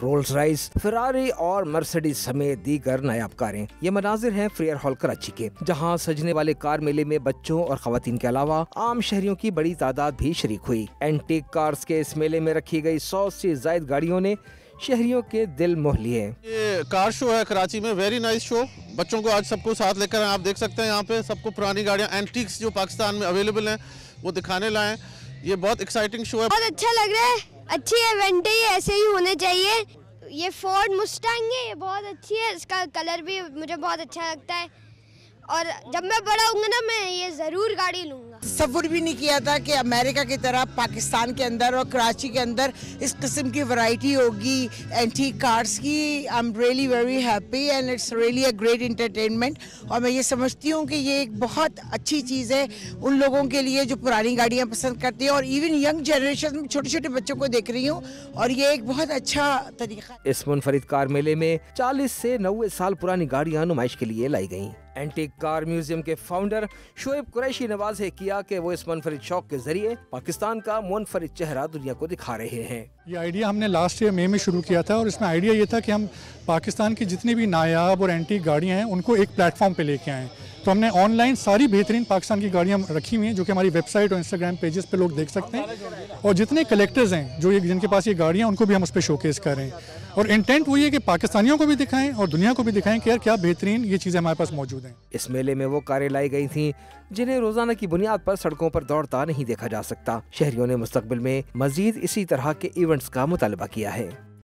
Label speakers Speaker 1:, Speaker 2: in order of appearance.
Speaker 1: Rolls Royce, Ferrari और Mercedes समेत दीगर नायाब कारें। ये मनाजिर हैं फेयर हॉल कराची के, जहां सजने वाले कार मेले में बच्चों और खवातीन के अलावा आम शहरियों की बड़ी तादाद भी शरीक हुई। एंटीक कार्स के इस मेले में रखी गई 100 से ज्यादा गाड़ियों ने शहरियों के दिल मोह लिए।
Speaker 2: ये कार शो है कराची में, वेरी नाइस शो। बच्चों को आज सबको साथ लेकर आप देख सकते हैं, यहाँ पे सबको पुरानी गाड़ियाँ एंटीक्स जो पाकिस्तान में अवेलेबल हैं वो दिखाने लाए। ये बहुत एक्साइटिंग शो है,
Speaker 3: बहुत अच्छा लग रहा है। अच्छी इवेंट है, ये ऐसे ही होने चाहिए। ये फोर्ड मुस्टैंग है, ये बहुत अच्छी है, इसका कलर भी मुझे बहुत अच्छा लगता है और जब मैं बड़ा होऊंगा ना मैं ये ज़रूर गाड़ी लूँगा।
Speaker 4: तसव्वुर भी नहीं किया था कि अमेरिका की तरह पाकिस्तान के अंदर और कराची के अंदर इस किस्म की वैरायटी होगी एंटीक कार्स की। I am really very happy and it's really a great entertainment. और मैं ये समझती हूँ कि ये एक बहुत अच्छी चीज़ है उन लोगों के लिए जो पुरानी गाड़ियाँ पसंद करते हैं और इवन यंग जनरेशन में छोटे छोटे बच्चों को देख रही हूँ और ये एक बहुत अच्छा तरीका।
Speaker 1: इस मुनफरिद कार मेले में 40 से 90 साल पुरानी गाड़ियाँ नुमाइश के लिए लाई गयी। एंटीक कार म्यूजियम के फाउंडर शोएब कुरैशी ने वाज़ेह किया कि वो इस मुनफरिद शौक के जरिए पाकिस्तान का मुनफरिद चेहरा दुनिया को दिखा रहे हैं।
Speaker 5: ये आइडिया हमने लास्ट ईयर मई में शुरू किया था और इसमें आइडिया ये था कि हम पाकिस्तान की जितनी भी नायाब और एंटीक गाड़ियाँ हैं उनको एक प्लेटफॉर्म पे लेके आएँ। तो हमने ऑनलाइन सारी बेहतरीन पाकिस्तान की गाड़ियाँ रखी हुई हैं जो कि हमारी वेबसाइट और इंस्टाग्राम पेजेस पे लोग देख सकते हैं और जितने कलेक्टर्स हैं जो जिनके पास ये गाड़ियाँ उनको भी हम उस पर शोकेस कर रहे हैं। और इंटेंट वही है कि पाकिस्तानियों को भी दिखाएं और दुनिया को भी दिखाएं कि यार क्या बेहतरीन ये चीज़ें हमारे पास मौजूद हैं।
Speaker 1: इस मेले में वो कारें लाई गई थीं जिन्हें रोजाना की बुनियाद पर सड़कों पर दौड़ता नहीं देखा जा सकता। शहरियों ने मुस्तकबिल में मजीद इसी तरह के इवेंट्स का मुतालबा किया है।